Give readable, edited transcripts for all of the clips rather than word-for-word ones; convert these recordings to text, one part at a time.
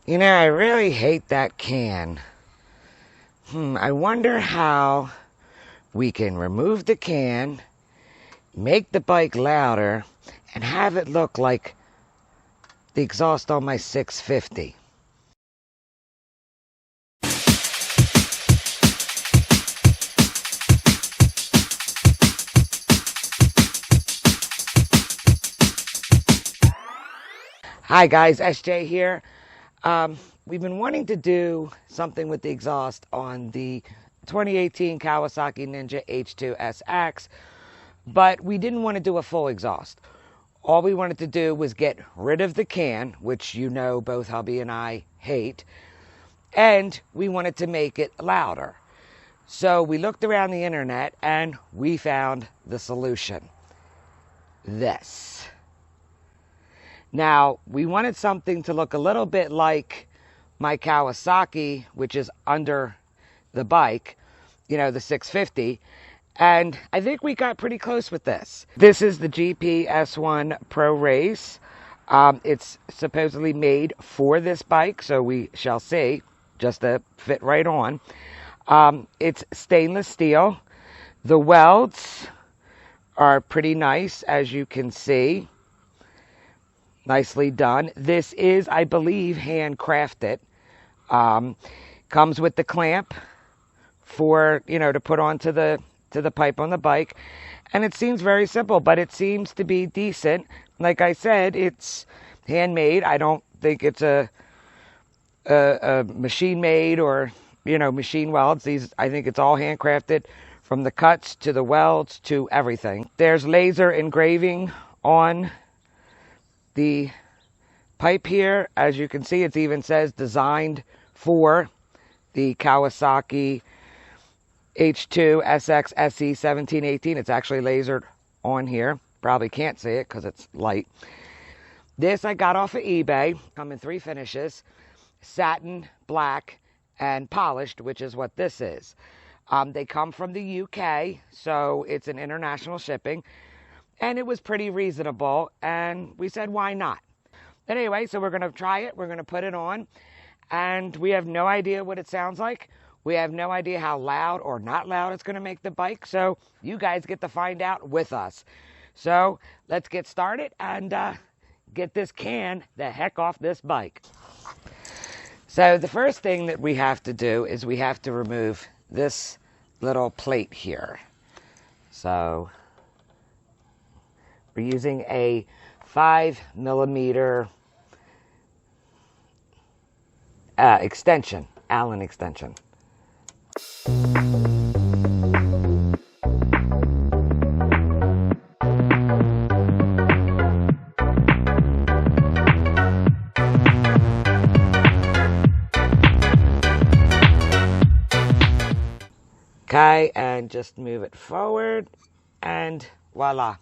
You know, I really hate that can. I wonder how we can remove the can, make the bike louder, and have it look like the exhaust on my 650. Hi guys, SJ here. We've been wanting to do something with the exhaust on the 2018 Kawasaki Ninja H2 SX, but we didn't want to do a full exhaust. All we wanted to do was get rid of the can, which you know both hubby and I hate, and we wanted to make it louder. So we looked around the internet and we found the solution. This. Now, we wanted something to look a little bit like my Kawasaki, which is under the bike, you know, the 650. And I think we got pretty close with this. This is the GP-S1 Pro Race. It's supposedly made for this bike, so we shall see, just to fit right on. It's stainless steel. The welds are pretty nice, as you can see. Nicely done. This is, I believe, handcrafted. Comes with the clamp for, you know, to put onto the pipe on the bike. And it seems very simple, but it seems to be decent. Like I said, it's handmade. I don't think it's a machine made or, you know, machine welds. I think it's all handcrafted, from the cuts to the welds to everything. There's laser engraving on the pipe here. As you can see, it even says designed for the Kawasaki H2 SX SE 1718. It's actually lasered on here. Probably can't see it because it's light. This I got off of eBay. Come in 3 finishes: satin, black, and polished, which is what this is. They come from the UK, so it's an international shipping. And it was pretty reasonable, and we said, why not? Anyway, so we're going to try it. We're going to put it on, and we have no idea what it sounds like. We have no idea how loud or not loud it's going to make the bike, so you guys get to find out with us. So let's get started and get this can the heck off this bike. So the first thing that we have to do is we have to remove this little plate here. So we're using a 5mm extension, Allen extension. Okay, and just move it forward, and voila.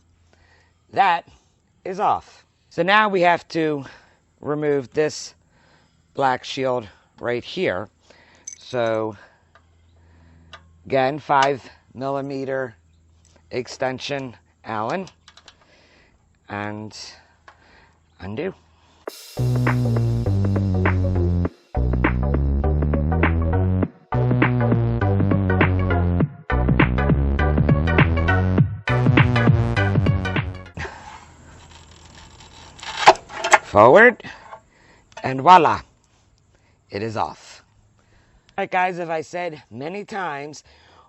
That is off. So now we have to remove this black shield right here. So again, 5mm extension Allen, and undo. Forward, and voila, it is off. All right, guys, as I said many times,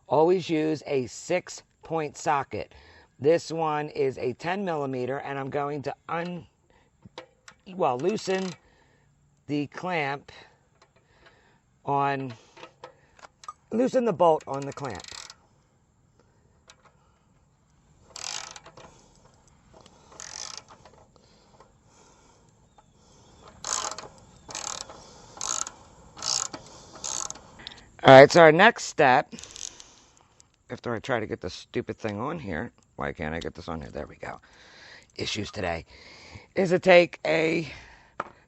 always use a 6-point socket. This one is a 10mm, and I'm going to loosen the clamp on, loosen the bolt on the clamp. All right, so our next step, after I try to get this stupid thing on here, why can't I get this on here? There we go. Issues today. Is to take a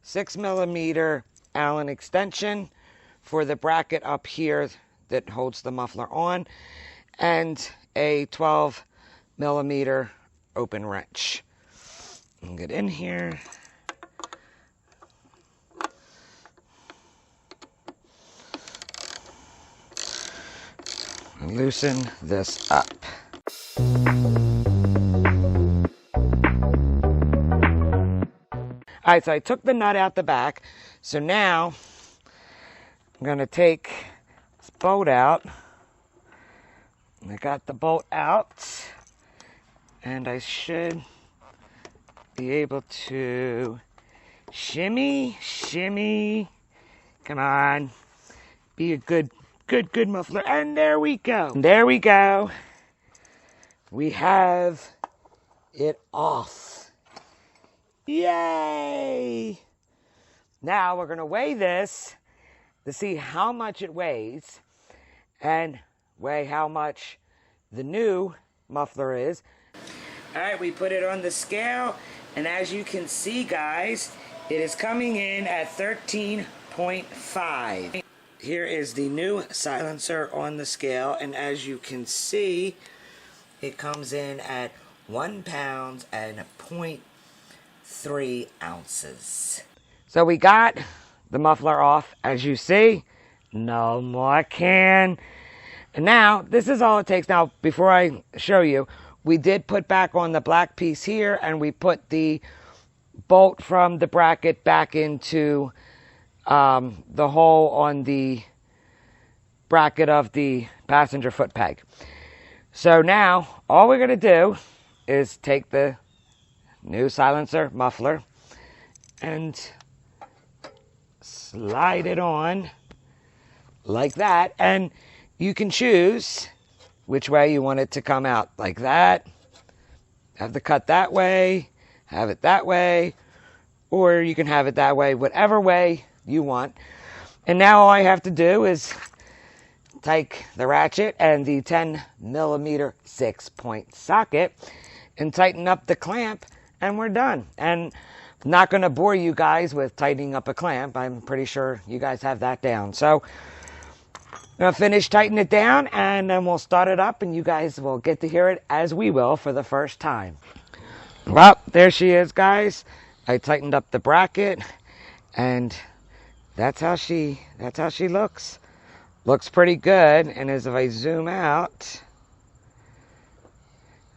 6mm Allen extension for the bracket up here that holds the muffler on, and a 12mm open wrench. And get in here. loosen this up. All right, so I took the nut out the back. So now I'm going to take this bolt out. I got the bolt out, and I should be able to shimmy, come on, be a good muffler, and there we go. There we go. We have it off. Yay! Now we're going to weigh this to see how much it weighs and weigh how much the new muffler is. All right, we put it on the scale, and as you can see, guys, it is coming in at 13.5. Here is the new silencer on the scale, and as you can see, it comes in at 1 pound and 0.3 ounces. So we got the muffler off, as you see. No more can. And now, this is all it takes. Now, before I show you, we did put back on the black piece here, and we put the bolt from the bracket back into the hole on the bracket of the passenger foot peg. So now, all we're going to do is take the new silencer muffler and slide it on like that, and you can choose which way you want it to come out, like that, have the cut that way, have it that way, or you can have it that way, whatever way you want. And now all I have to do is take the ratchet and the 10mm 6-point socket and tighten up the clamp, and we're done. And I'm not going to bore you guys with tightening up a clamp. I'm pretty sure you guys have that down. So I'm going to finish tightening it down, and then we'll start it up, and you guys will get to hear it as we will for the first time. Well, there she is, guys. I tightened up the bracket, and that's how she looks. Looks pretty good, and as if I zoom out,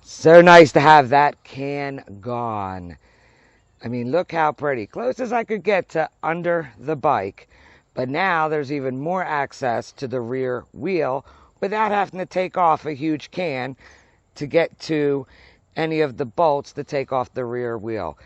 so nice to have that can gone. I mean, look how pretty. Close as I could get to under the bike. But now there's even more access to the rear wheel without having to take off a huge can to get to any of the bolts to take off the rear wheel.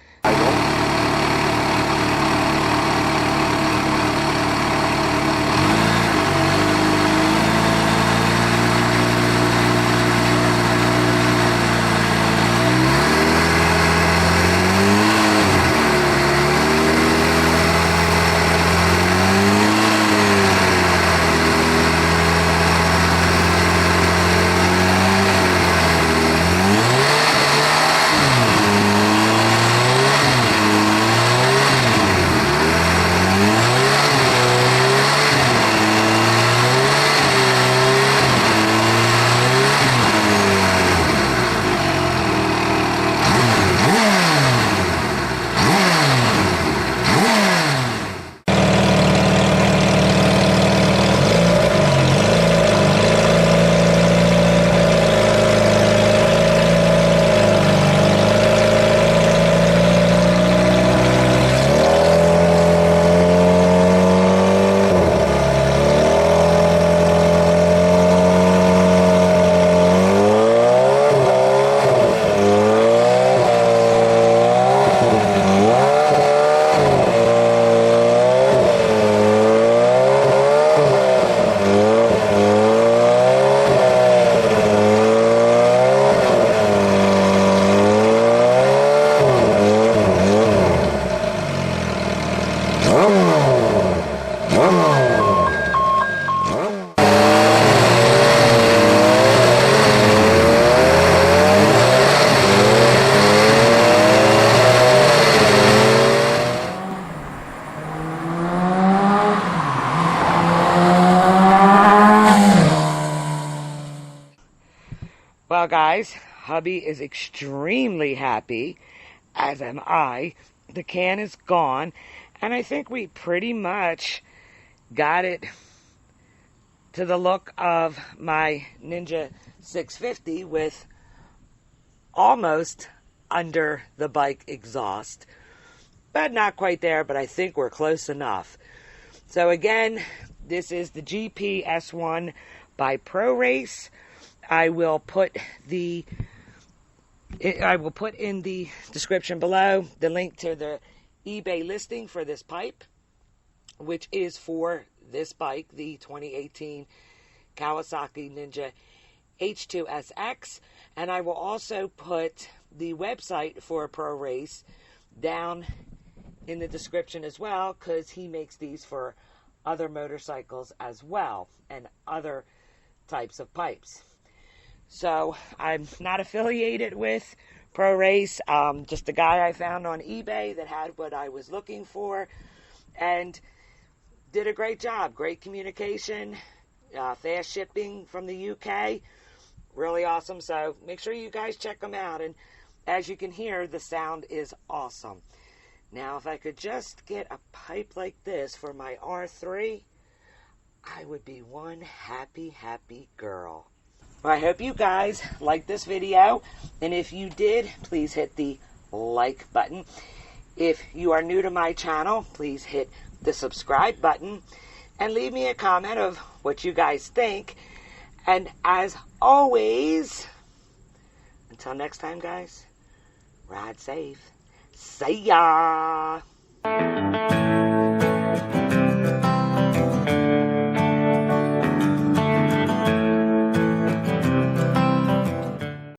Well, guys, hubby is extremely happy, as am I. The can is gone, and I think we pretty much got it to the look of my Ninja 650 with almost under the bike exhaust, but not quite there, but I think we're close enough. So again, this is the GP-S1 by Pro Race. I will put in the description below the link to the eBay listing for this pipe, which is for this bike, the 2018 Kawasaki Ninja H2 SX. And I will also put the website for Pro Race down in the description as well, because he makes these for other motorcycles as well and other types of pipes. So I'm not affiliated with Pro Race, just a guy I found on eBay that had what I was looking for and did a great job. Great communication, fast shipping from the UK, really awesome. So make sure you guys check them out. And as you can hear, the sound is awesome. Now, if I could just get a pipe like this for my R3, I would be one happy, happy girl. Well, I hope you guys liked this video, and if you did, please hit the like button. If you are new to my channel, please hit the subscribe button and leave me a comment of what you guys think. And as always, until next time, guys, ride safe. See ya!